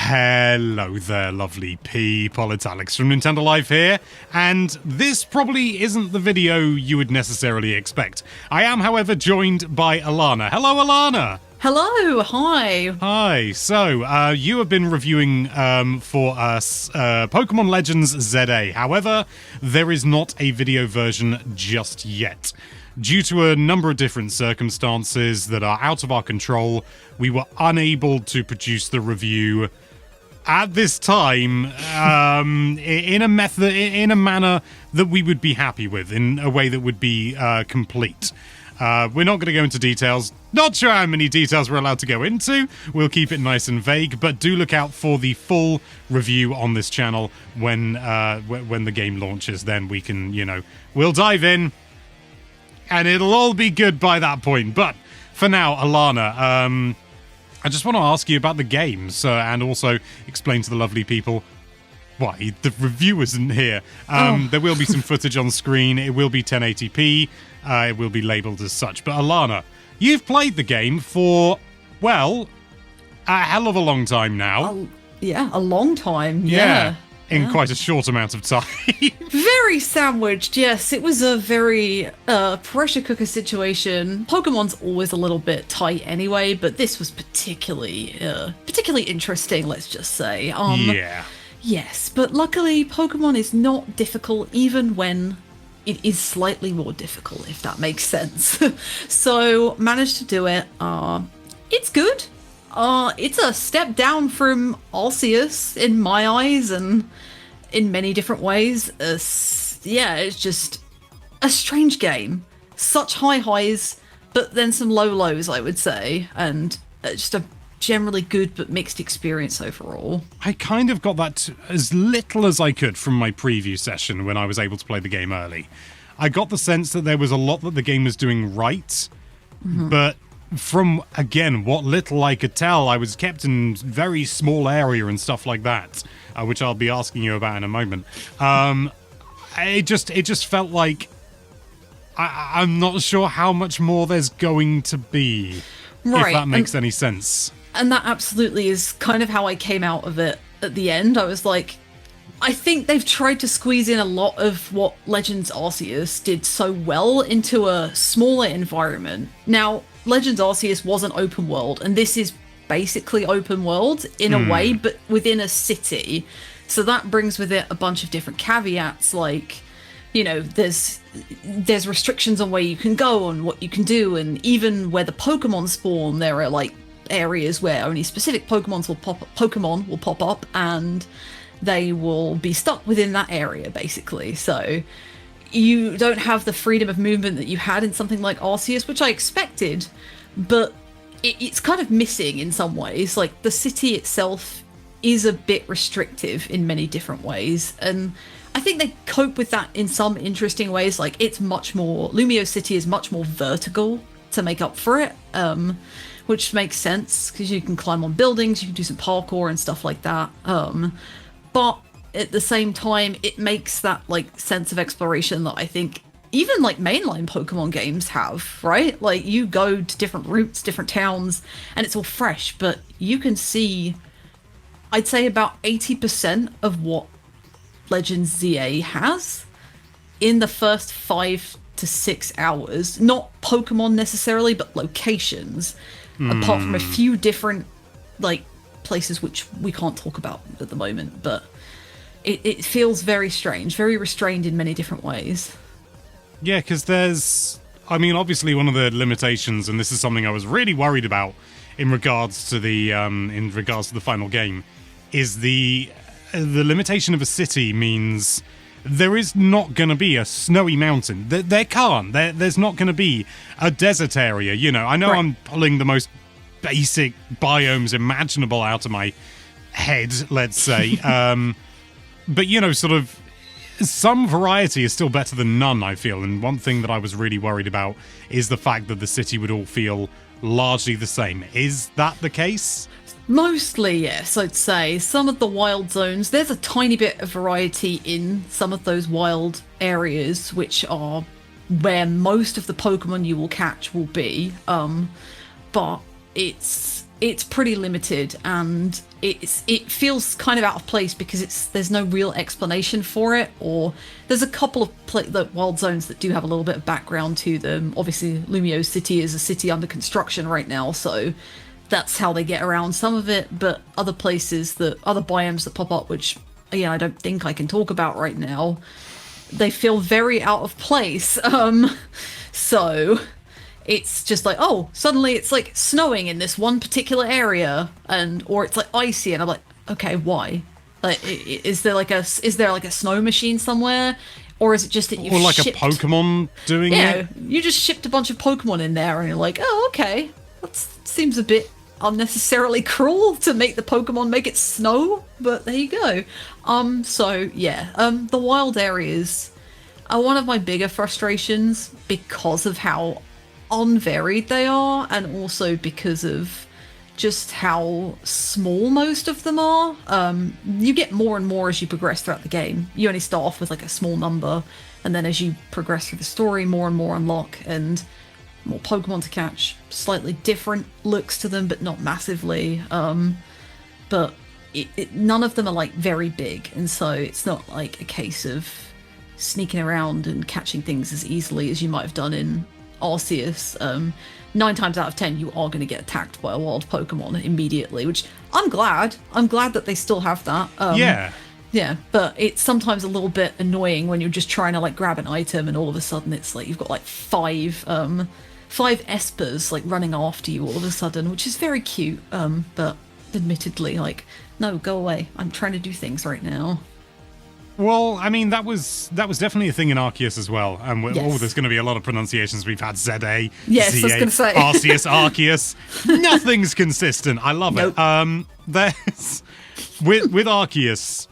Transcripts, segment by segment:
Hello there, lovely people. It's Alex from Nintendo Live here, and this probably isn't the video you would necessarily expect. I am, however, joined by Alana. Hello, Alana! Hello, hi. Hi. So, you have been reviewing for us Pokemon Legends ZA. However, there is not a video version just yet. Due to a number of different circumstances that are out of our control, we were unable to produce the review at this time in a manner that we would be happy with, in a way that would be complete. We're not going to go into details. Not sure how many details we're allowed to go into. We'll keep it nice and vague, but do look out for the full review on this channel when the game launches. Then we can, we'll dive in, and it'll all be good by that point. But for now, Alana, I just want to ask you about the games and also explain to the lovely people why the review isn't here. There will be some footage on screen. It will be 1080p. It will be labelled as such. But Alana, you've played the game for, well, a hell of a long time now. Yeah, a long time. Yeah. In quite a short amount of time. Very sandwiched, yes. It was a very pressure cooker situation. Pokemon's always a little bit tight anyway, but this was particularly interesting, let's just say. Yeah. Yes, but luckily Pokemon is not difficult even when it is slightly more difficult, if that makes sense. So, managed to do it. It's good. It's a step down from Arceus in my eyes and in many different ways. It's just a strange game. Such high highs, but then some low lows, I would say. And just a generally good but mixed experience overall. I kind of got that as little as I could from my preview session when I was able to play the game early. I got the sense that there was a lot that the game was doing right, but from, again, what little I could tell, I was kept in very small area and stuff like that, which I'll be asking you about in a moment. It just felt like I'm not sure how much more there's going to be, right, if that makes any sense. And that absolutely is kind of how I came out of it at the end. I was like, I think they've tried to squeeze in a lot of what Legends Arceus did so well into a smaller environment. Now, Legends Arceus was an open world, and this is basically open world in a way, but within a city. So that brings with it a bunch of different caveats, like, there's restrictions on where you can go and what you can do, and even where the Pokemon spawn, there are like areas where only specific Pokemon will pop up, and they will be stuck within that area, basically. So you don't have the freedom of movement that you had in something like Arceus, which I expected, but it's kind of missing in some ways. Like, the city itself is a bit restrictive in many different ways, and I think they cope with that in some interesting ways. Like, Lumio City is much more vertical to make up for it, which makes sense, because you can climb on buildings, you can do some parkour and stuff like that. But at the same time, it makes that like sense of exploration that I think even like mainline Pokemon games have, right? Like, you go to different routes, different towns, and it's all fresh, but you can see, I'd say, about 80% of what Legends ZA has in the first 5 to 6 hours. Not Pokemon necessarily, but locations. Apart from a few different like places which we can't talk about at the moment, but it feels very strange, very restrained in many different ways. Yeah, because obviously one of the limitations, and this is something I was really worried about in regards to the final game, is the limitation of a city means there is not going to be a snowy mountain. There can't. There's not going to be a desert area. I know, right. I'm pulling the most basic biomes imaginable out of my head, let's say. But, sort of some variety is still better than none, I feel. And one thing that I was really worried about is the fact that the city would all feel largely the same. Is that the case? Mostly, yes, I'd say. Some of the wild zones, there's a tiny bit of variety in some of those wild areas, which are where most of the Pokemon you will catch will be. But it's it's pretty limited, and it feels kind of out of place because there's no real explanation for it. Or there's a couple of the wild zones that do have a little bit of background to them. Obviously, Lumio City is a city under construction right now, so that's how they get around some of it. But other places, other biomes that pop up, which again I don't think I can talk about right now, they feel very out of place. So it's just like, oh, suddenly it's like snowing in this one particular area, or it's like icy, and I'm like, okay, why? Like, is there like a snow machine somewhere, or is it just that or like a Pokemon doing it? Yeah, you just shipped a bunch of Pokemon in there, and you're like, oh, okay, that seems a bit unnecessarily cruel to make the Pokemon make it snow, but there you go. So yeah, the wild areas are one of my bigger frustrations because of how unvaried they are, and also because of just how small most of them are. You get more and more as you progress throughout the game. You only start off with like a small number, and then as you progress through the story, more and more unlock, and more Pokemon to catch. Slightly different looks to them, but not massively. But none of them are like very big, and so it's not like a case of sneaking around and catching things as easily as you might have done in Arceus. 9 times out of 10 you are going to get attacked by a wild Pokemon immediately, which I'm glad that they still have that. Yeah, but it's sometimes a little bit annoying when you're just trying to like grab an item, and all of a sudden it's like you've got like five espers like running after you all of a sudden, which is very cute, but admittedly, like, no, go away, I'm trying to do things right now. Well, I mean, that was definitely a thing in Arceus as well. And Yes. there's going to be a lot of pronunciations. We've had ZA, Yes, ZA, I was gonna say. Arceus, Arceus. Nothing's consistent. I love Nope. it. There's with Arceus,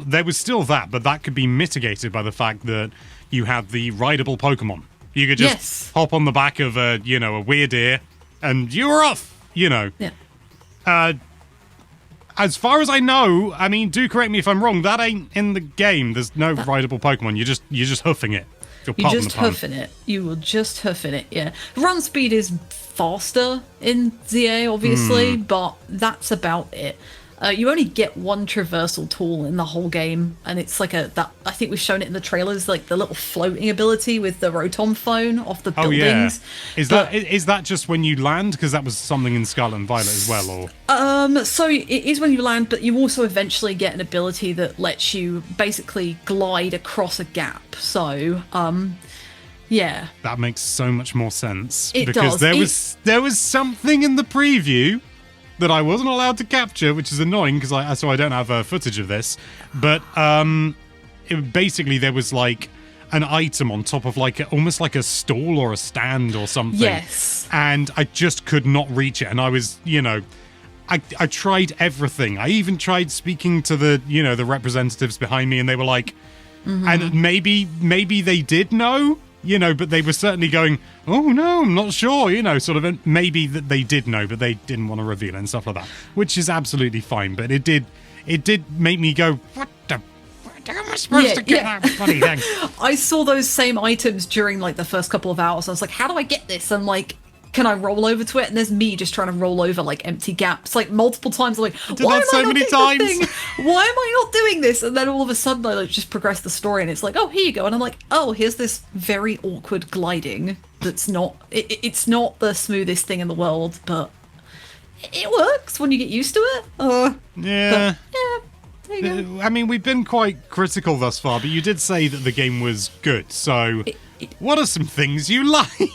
there was still that, but that could be mitigated by the fact that you had the rideable Pokemon. You could just Yes. hop on the back of a weird ear, and you were off. Yeah. As far as I know, I mean, do correct me if I'm wrong, that ain't in the game. There's no rideable Pokemon. You're just hoofing it. You're just hoofing it. You will just hoofing it, yeah. Run speed is faster in ZA, obviously, but that's about it. You only get one traversal tool in the whole game, and it's like I think we've shown it in the trailers, like the little floating ability with the Rotom phone off the buildings. Yeah. Is that just when you land? Because that was something in Scarlet and Violet as well, or? So it is when you land, but you also eventually get an ability that lets you basically glide across a gap. So, yeah. That makes so much more sense. It because does. there was something in the preview that I wasn't allowed to capture, which is annoying because I don't have footage of this. But basically there was like an item on top of like almost like a stall or a stand or something. Yes. And I just could not reach it. And I was, I tried everything. I even tried speaking to the representatives behind me, and they were like, and maybe they did know, but they were certainly going, oh no, I'm not sure, sort of, maybe that they did know, but they didn't want to reveal it and stuff like that, which is absolutely fine. But it did make me go, what the fuck am I supposed to get that funny thing? I saw those same items during like the first couple of hours. I was like, how do I get this? I'm like, can I roll over to it? And there's me just trying to roll over like empty gaps, like multiple times. I'm like, why am I not doing this thing? Why am I not doing this? And then all of a sudden I like just progress the story, and it's like, oh, here you go. And I'm like, oh, here's this very awkward gliding that's not, it's not the smoothest thing in the world, but it works when you get used to it. Yeah. There you go. I mean, we've been quite critical thus far, but you did say that the game was good. So what are some things you like?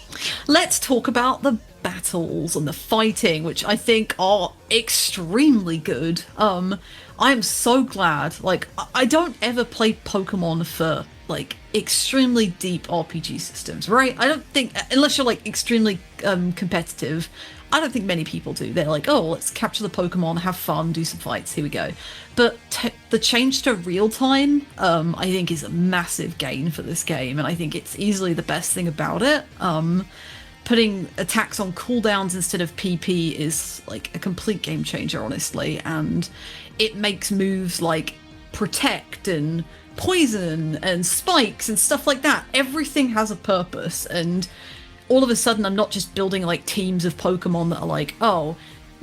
Let's talk about the battles and the fighting, which I think are extremely good. I am so glad. Like, I don't ever play Pokemon for like extremely deep RPG systems, right? I don't think, unless you're like extremely competitive, I don't think many people do. They're like, oh, let's capture the Pokemon, have fun, do some fights, here we go. But the change to real time, I think, is a massive gain for this game, and I think it's easily the best thing about it. Putting attacks on cooldowns instead of PP is like a complete game changer, honestly, and it makes moves like Protect and Poison and Spikes and stuff like that. Everything has a purpose, and all of a sudden I'm not just building like teams of Pokemon that are like, oh,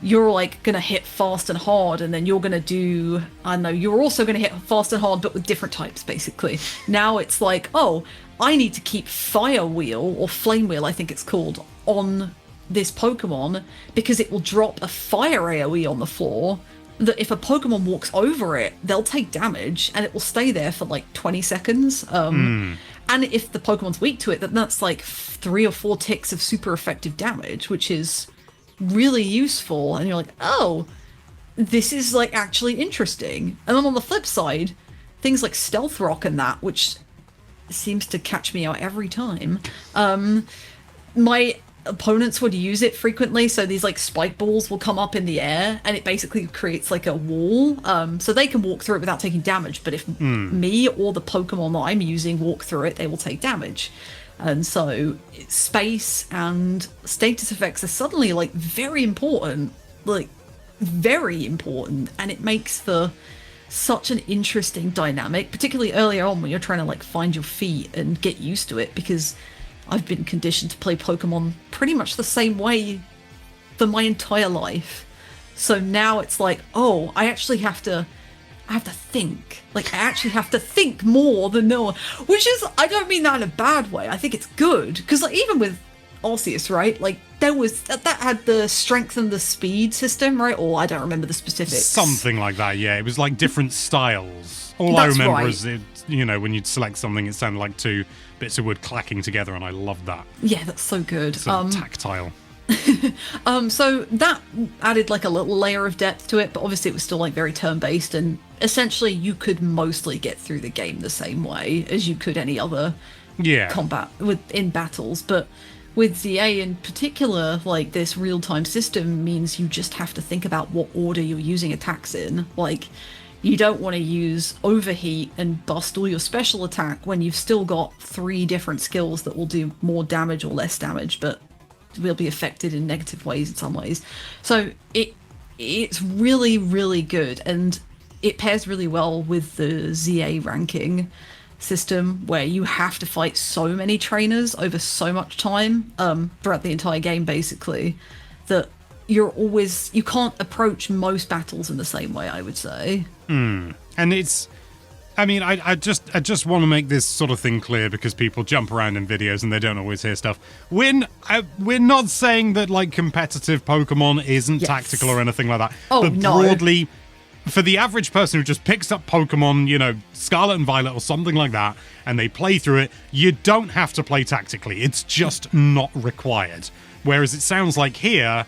you're like gonna hit fast and hard, and then you're gonna do, I don't know, you're also gonna hit fast and hard, but with different types, basically. Now it's like, oh, I need to keep Fire Wheel, or Flame Wheel, I think it's called, on this Pokemon, because it will drop a fire AoE on the floor, that if a Pokemon walks over it, they'll take damage, and it will stay there for like 20 seconds. And if the Pokemon's weak to it, then that's like 3 or 4 ticks of super effective damage, which is really useful. And you're like, oh, this is like actually interesting. And then on the flip side, things like Stealth Rock and that, which seems to catch me out every time. My opponents would use it frequently, so these like spike balls will come up in the air, and it basically creates like a wall, so they can walk through it without taking damage, but if me or the Pokemon that I'm using walk through it, they will take damage. And so space and status effects are suddenly like very important, and it makes for such an interesting dynamic, particularly earlier on when you're trying to like find your feet and get used to it, because I've been conditioned to play Pokemon pretty much the same way for my entire life. So now it's like, oh, I have to think. Like, I actually have to think more than no one. Which is, I don't mean that in a bad way. I think it's good. Because like, even with Arceus, right? Like, there was, that had the strength and the speed system, right? Or I don't remember the specifics. Something like that, yeah. It was like different styles. All That's I remember right. is, it, you know, when you'd select something, it sounded like 2 bits of wood clacking together, and I loved that. Yeah, that's so good. So tactile. So that added like a little layer of depth to it, but obviously it was still like very turn-based, and essentially you could mostly get through the game the same way as you could any other combat in battles. But with ZA in particular, like, this real-time system means you just have to think about what order you're using attacks in. Like, you don't want to use Overheat and bust all your special attack when you've still got 3 different skills that will do more damage or less damage, but will be affected in negative ways in some ways. So it's really, really good, and it pairs really well with the ZA ranking system, where you have to fight so many trainers over so much time throughout the entire game, basically, that you can't approach most battles in the same way, I would say. And it's, I mean, I just want to make this sort of thing clear, because people jump around in videos and they don't always hear stuff. We're not saying that like competitive Pokemon isn't tactical or anything like that. Oh, but no. broadly, for the average person who just picks up Pokemon, you know, Scarlet and Violet or something like that, and they play through it, you don't have to play tactically. It's just not required. Whereas it sounds like here,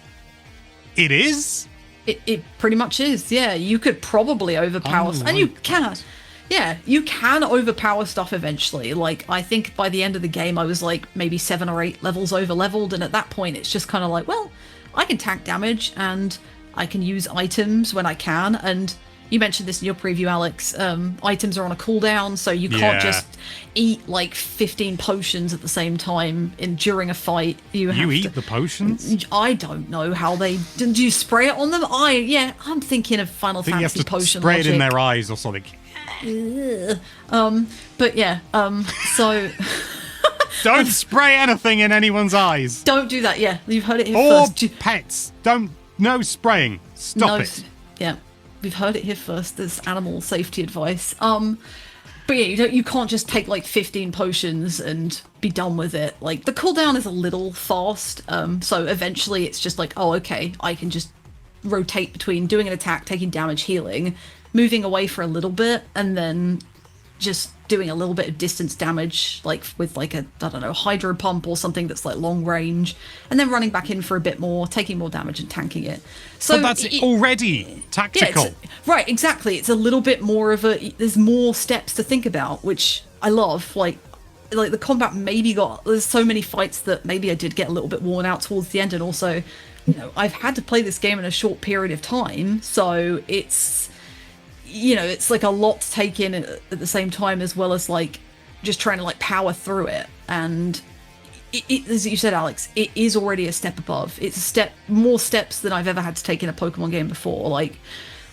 it is? It pretty much is, yeah. You could probably overpower... and you can. Yeah, you can overpower stuff eventually. Like, I think by the end of the game, I was like maybe 7 or 8 levels over-leveled, and at that point, it's just kind of like, well, I can tank damage, and I can use items when I can, and you mentioned this in your preview, Alex, items are on a cooldown, so you can't just eat like 15 potions at the same time during a fight. You eat the potions? I don't know how they... Do you spray it on them? I'm thinking of Final Fantasy you have to potion spray logic. it in their eyes or something. But yeah, so... Don't spray anything in anyone's eyes. Don't do that, yeah. You've heard it here Or first. pets. No spraying. Stop it. Yeah, we've heard it here first. There's animal safety advice. But yeah, you can't just take like 15 potions and be done with it. Like, the cooldown is a little fast, so eventually it's just like, oh, okay, I can just rotate between doing an attack, taking damage, healing, moving away for a little bit, and then just doing a little bit of distance damage, like with like a, I don't know, hydro pump or something that's like long range, and then running back in for a bit more, taking more damage and tanking it. So but that's already tactical. Yeah, right, exactly. It's a little bit more of there's more steps to think about, which I love. Like the combat there's so many fights that maybe I did get a little bit worn out towards the end, and also, you know, I've had to play this game in a short period of time, so it's, you know, it's like a lot to take in at the same time, as well as like just trying to like power through it. And it, as you said, Alex, it is already a step above. It's more steps than I've ever had to take in a Pokemon game before. Like,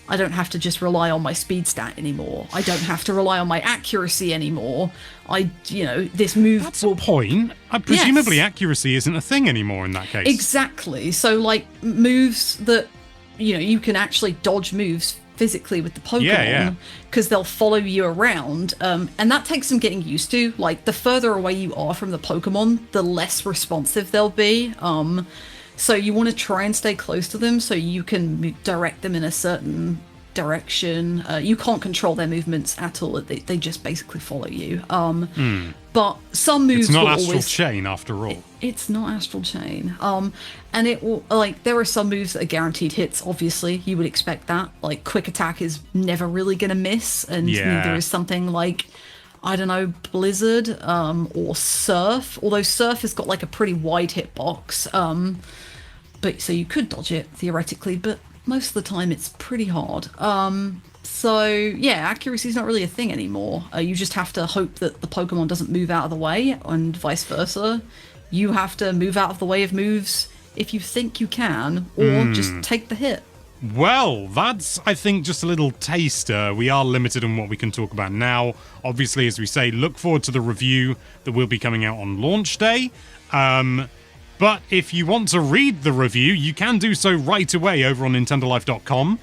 I don't have to just rely on my speed stat anymore. I don't have to rely on my accuracy anymore. This move... That's a point. Presumably accuracy isn't a thing anymore in that case. Exactly. So, like, moves that you can actually dodge moves physically with the Yeah. Pokemon because they'll follow you around, and that takes some getting used to. Like, the further away you are from the Pokemon, the less responsive they'll be. So you want to try and stay close to them so you can direct them in a certain direction. You can't control their movements at all. They just basically follow you. But some moves It's not will Astral always... Chain after all. It's not Astral Chain. And it will, like, there are some moves that are guaranteed hits, obviously. You would expect that. Like, Quick Attack is never really going to miss, and neither is something like, I don't know, Blizzard, or Surf. Although Surf has got, like, a pretty wide hitbox. But so you could dodge it, theoretically, but most of the time it's pretty hard. So, yeah, accuracy is not really a thing anymore. You just have to hope that the Pokemon doesn't move out of the way, and vice versa. You have to move out of the way of moves if you think you can, or just take the hit. Well, that's, I think, just a little taster. We are limited on what we can talk about now. Obviously, as we say, look forward to the review that will be coming out on launch day. But if you want to read the review, you can do so right away over on NintendoLife.com.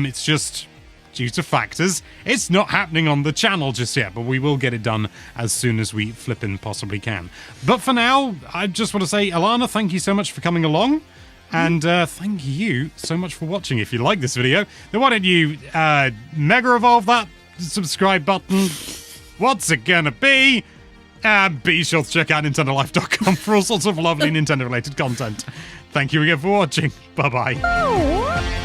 It's just, due to factors, it's not happening on the channel just yet, but we will get it done as soon as we flippin' possibly can. But for now, I just want to say, Alana, thank you so much for coming along. And thank you so much for watching. If you like this video, then why don't you Mega Evolve that subscribe button? What's it gonna be? Be sure to check out NintendoLife.com for all sorts of lovely Nintendo-related content. Thank you again for watching. Bye-bye.